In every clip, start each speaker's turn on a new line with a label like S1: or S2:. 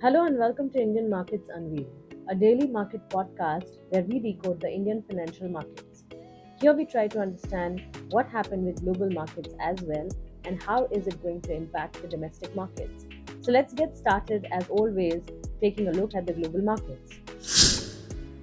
S1: Hello and welcome to Indian Markets Unveiled, a daily market podcast where we decode the Indian financial markets. Here we try to understand what happened with global markets as well and how is it going to impact the domestic markets. So let's get started as always taking a look at the global markets.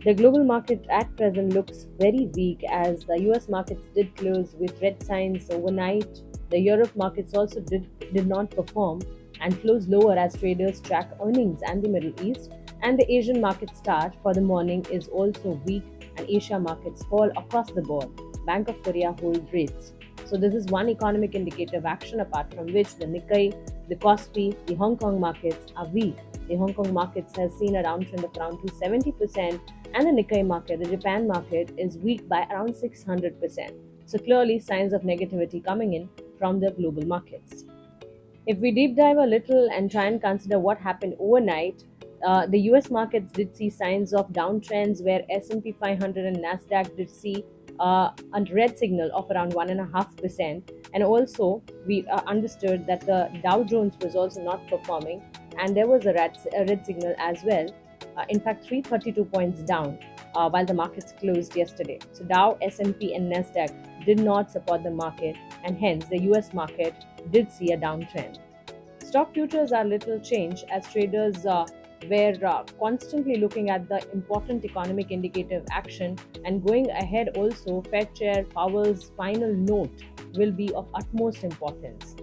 S1: The global market at present looks very weak as the US markets did close with red signs overnight. The Europe markets also did not perform and close lower as traders track earnings and the Middle East. And the Asian market start for the morning is also weak and Asia markets fall across the board. Bank of Korea hold rates. So this is one economic indicator of action apart from which the Nikkei, the Kospi, the Hong Kong markets are weak. The Hong Kong markets has seen a downtrend of around 270% and the Nikkei market, the Japan market, is weak by around 600%. So clearly signs of negativity coming in from the global markets. If we deep dive a little and try and consider what happened overnight, the US markets did see signs of downtrends where S&P 500 and Nasdaq did see a red signal of around 1.5%, and also we understood that the Dow Jones was also not performing, and there was a red signal as well. In fact, 332 points down while the markets closed yesterday. So Dow, S&P, and Nasdaq did not support the market, and hence the US market did see a downtrend. Stock futures are little changed as traders were constantly looking at the important economic indicator of action, and going ahead also Fed Chair Powell's final note will be of utmost importance.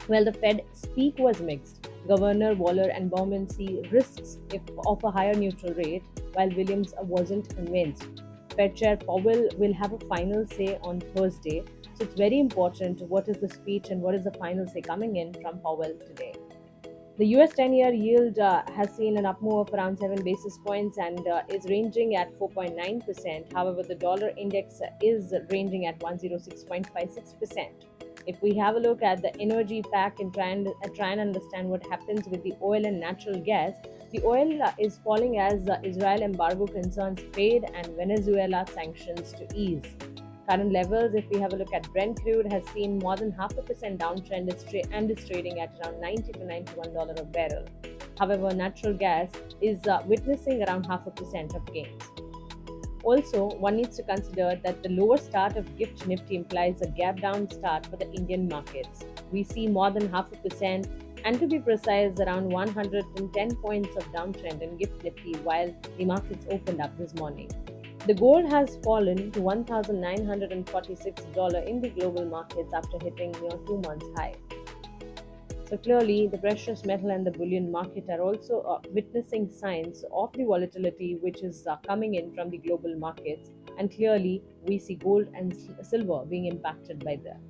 S1: Well, the Fed speak was mixed. Governor Waller and Bowman see risks of a higher neutral rate, while Williams wasn't convinced. Fed Chair Powell will have a final say on Thursday, so it's very important what is the speech and what is the final say coming in from Powell today. The US 10-year yield has seen an up move of around 7 basis points and is ranging at 4.9%. However, the dollar index is ranging at 106.56%. If we have a look at the energy pack and try and understand what happens with the oil and natural gas, the oil is falling as Israel embargo concerns fade and Venezuela sanctions to ease. Current levels, if we have a look at Brent crude, has seen more than 0.5% downtrend and is trading at around $90 to $91 a barrel. However, natural gas is witnessing around 0.5% of gains. Also, one needs to consider that the lower start of GIFT Nifty implies a gap down start for the Indian markets. We see more than 0.5% and to be precise around 110 points of downtrend in GIFT Nifty while the markets opened up this morning. The gold has fallen to $1,946 in the global markets after hitting near 2 months high. So clearly, the precious metal and the bullion market are also witnessing signs of the volatility which is coming in from the global markets, and clearly we see gold and silver being impacted by that.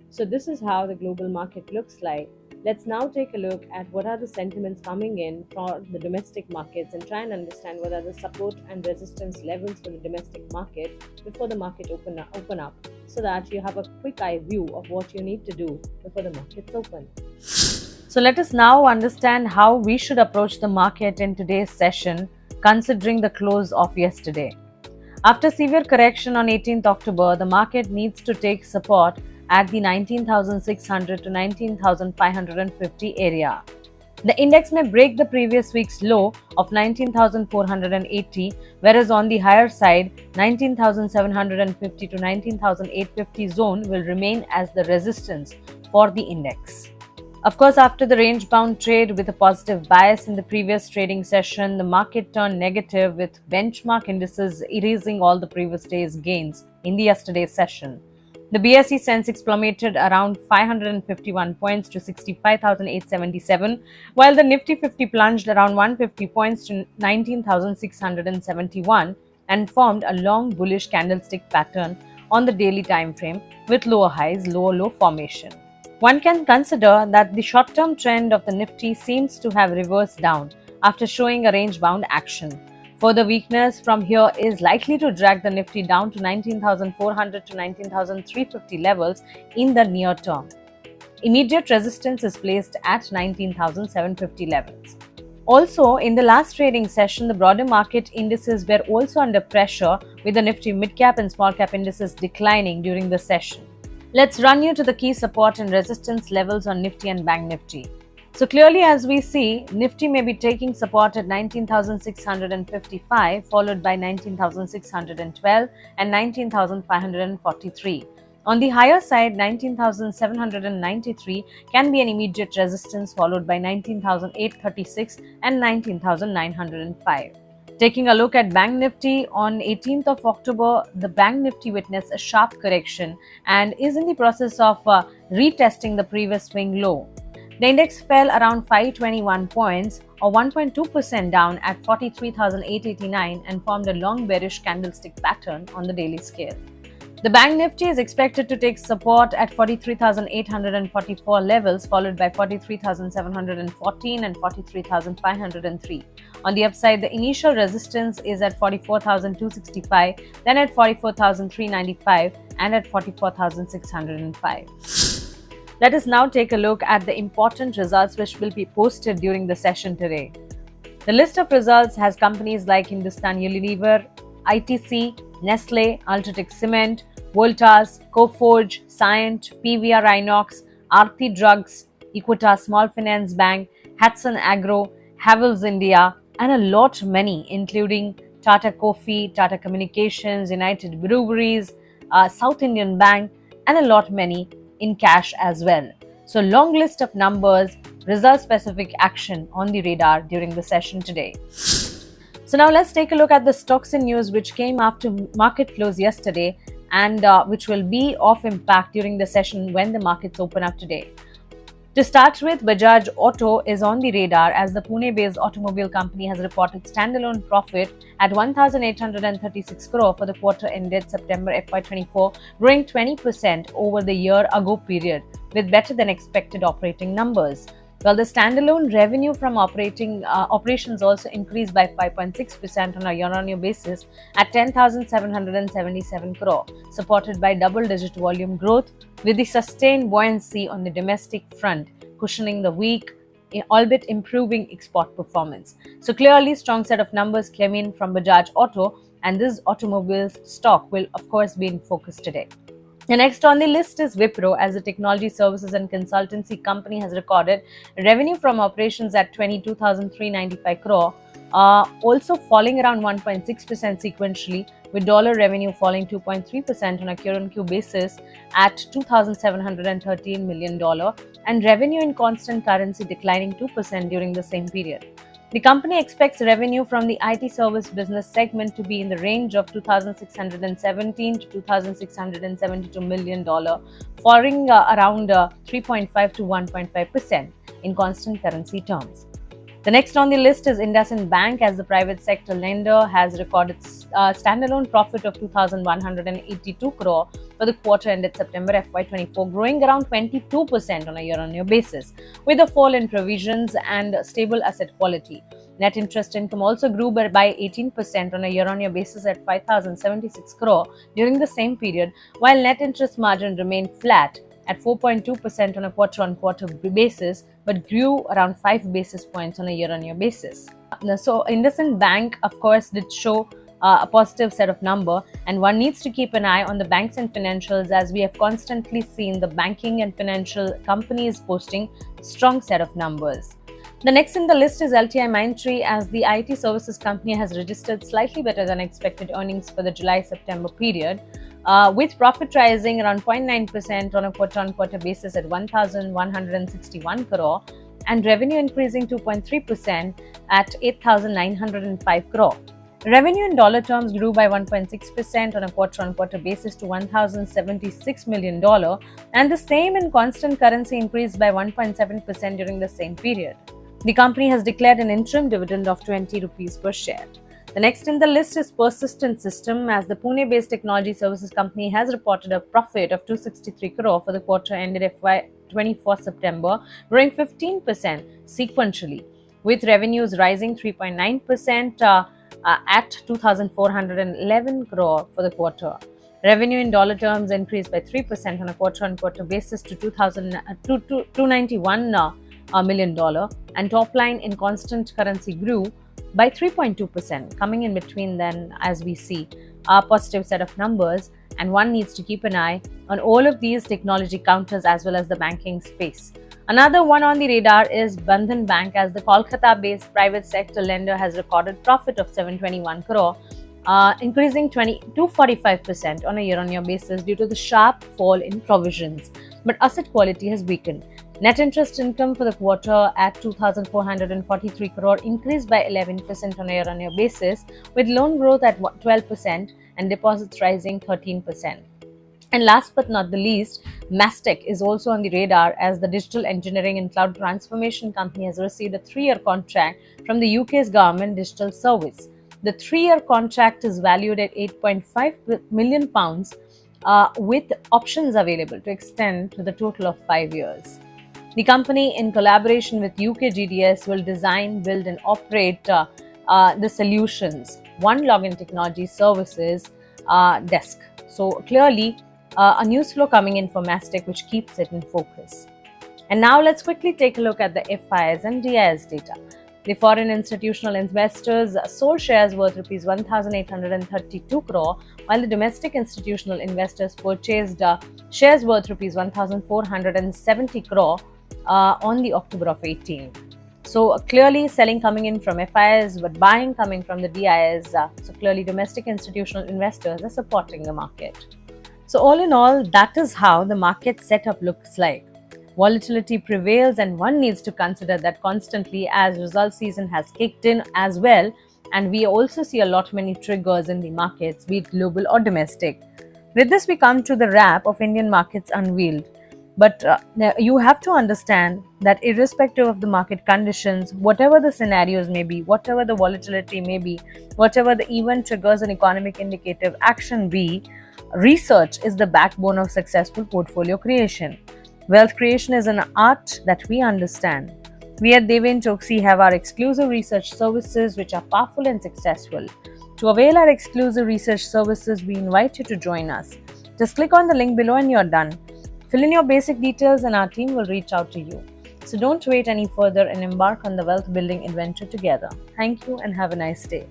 S1: So this is how the global market looks like. Let's now take a look at what are the sentiments coming in for the domestic markets and try and understand what are the support and resistance levels for the domestic market before the market open up so that you have a quick eye view of what you need to do before the markets open. So let us now understand how we should approach the market in today's session considering the close of yesterday. After severe correction on 18th October, the market needs to take support at the 19,600 to 19,550 area. The index may break the previous week's low of 19,480, whereas on the higher side, 19,750 to 19,850 zone will remain as the resistance for the index. Of course, after the range-bound trade with a positive bias in the previous trading session, the market turned negative with benchmark indices erasing all the previous day's gains in the yesterday's session. The BSE Sensex plummeted around 551 points to 65,877, while the Nifty 50 plunged around 150 points to 19,671 and formed a long bullish candlestick pattern on the daily time frame with lower highs, lower low formation. One can consider that the short-term trend of the Nifty seems to have reversed down after showing a range-bound action. Further weakness from here is likely to drag the Nifty down to 19,400 to 19,350 levels in the near term. Immediate resistance is placed at 19,750 levels. Also, in the last trading session, the broader market indices were also under pressure with the Nifty mid-cap and small-cap indices declining during the session. Let's run you to the key support and resistance levels on Nifty and Bank Nifty. So clearly, as we see, Nifty may be taking support at 19,655, followed by 19,612 and 19,543. On the higher side, 19,793 can be an immediate resistance, followed by 19,836 and 19,905. Taking a look at Bank Nifty, on 18th of October, the Bank Nifty witnessed a sharp correction and is in the process of retesting the previous swing low. The index fell around 521 points or 1.2% down at 43,889 and formed a long bearish candlestick pattern on the daily scale. The Bank Nifty is expected to take support at 43,844 levels, followed by 43,714 and 43,503. On the upside, the initial resistance is at 44,265, then at 44,395 and at 44,605. Let us now take a look at the important results which will be posted during the session today. The list of results has companies like Unilever, ITC, Nestle, Ultratech Cement, Voltas, Coforge, Cyient, PVR Inox, Aarti Drugs, Equitas Small Finance Bank, Hudson Agro, Havells India, and a lot many, including Tata Coffee, Tata Communications, United Breweries, South Indian Bank, and a lot many in cash as well. So long list of numbers, result specific action on the radar during the session today. So now let's take a look at the stocks and news which came after market close yesterday and which will be of impact during the session when the markets open up today. To start with, Bajaj Auto is on the radar as the Pune-based automobile company has reported standalone profit at 1,836 crore for the quarter ended September FY24, growing 20% over the year-ago period with better than expected operating numbers. While the standalone revenue from operations also increased by 5.6% on a year-on-year basis at 10,777 crore, supported by double-digit volume growth with the sustained buoyancy on the domestic front, cushioning the weak, albeit improving export performance. So clearly, strong set of numbers came in from Bajaj Auto, and this automobile stock will of course be in focus today. The next on the list is Wipro, as the technology services and consultancy company has recorded revenue from operations at 22,395 crore, also falling around 1.6% sequentially, with dollar revenue falling 2.3% on a Q-on-Q basis at $2,713 million, and revenue in constant currency declining 2% during the same period. The company expects revenue from the IT service business segment to be in the range of $2,617 to $2,672 million, falling around 3.5 to 1.5% in constant currency terms. The next on the list is IndusInd Bank, as the private sector lender has recorded standalone profit of 2,182 crore for the quarter ended September FY24, growing around 22% on a year-on-year basis, with a fall in provisions and stable asset quality. Net interest income also grew by 18% on a year-on-year basis at 5,076 crore during the same period, while net interest margin remained flat at 4.2% on a quarter-on-quarter basis, but grew around 5 basis points on a year-on-year basis. So IndusInd Bank, of course, did show a positive set of number, and one needs to keep an eye on the banks and financials, as we have constantly seen the banking and financial companies posting strong set of numbers. The next in the list is LTI Mindtree, as the IT services company has registered slightly better than expected earnings for the July-September period, with profit rising around 0.9% on a quarter-on-quarter basis at 1,161 crore and revenue increasing 2.3% at 8,905 crore. Revenue in dollar terms grew by 1.6% on a quarter-on-quarter basis to $1,076 million, and the same in constant currency increased by 1.7% during the same period. The company has declared an interim dividend of 20 rupees per share. The next in the list is Persistent System, as the Pune-based technology services company has reported a profit of 263 crore for the quarter ended FY24 September, growing 15% sequentially, with revenues rising 3.9% at 2,411 crore for the quarter. Revenue in dollar terms increased by 3% on a quarter-on-quarter basis to $291 million, and top line in constant currency grew by 3.2%, coming in between then, as we see a positive set of numbers, and one needs to keep an eye on all of these technology counters as well as the banking space. Another one on the radar is Bandhan Bank, as the Kolkata-based private sector lender has recorded profit of 721 crore, increasing 245% on a year-on-year basis due to the sharp fall in provisions. But asset quality has weakened. Net interest income for the quarter at 2,443 crore increased by 11% on a year-on-year basis, with loan growth at 12% and deposits rising 13%. And last but not the least, Mastek is also on the radar, as the digital engineering and cloud transformation company has received a 3-year contract from the UK's government digital service. The 3-year contract is valued at £8.5 million, with options available to extend to the total of 5 years. The company, in collaboration with UK GDS, will design, build and operate the solutions One Login Technology Services desk. So clearly, a news flow coming in for Mastek which keeps it in focus. And now let's quickly take a look at the FIs and DIs data. The foreign institutional investors sold shares worth Rs 1,832 crore, while the domestic institutional investors purchased shares worth Rs 1,470 crore on the October of 18. So clearly selling coming in from FIs, but buying coming from the DIs. So clearly domestic institutional investors are supporting the market. So all in all, that is how the market setup looks like. Volatility prevails, and one needs to consider that constantly as result season has kicked in as well, and we also see a lot many triggers in the markets, be it global or domestic. With this, we come to the wrap of Indian markets unveiled. But you have to understand that irrespective of the market conditions, whatever the scenarios may be, whatever the volatility may be, whatever the event triggers and economic indicative action be, research is the backbone of successful portfolio creation. Wealth creation is an art that we understand. We at Devin Choksi have our exclusive research services which are powerful and successful. To avail our exclusive research services, we invite you to join us. Just click on the link below and you're done. Fill in your basic details and our team will reach out to you. So don't wait any further and embark on the wealth building adventure together. Thank you and have a nice day.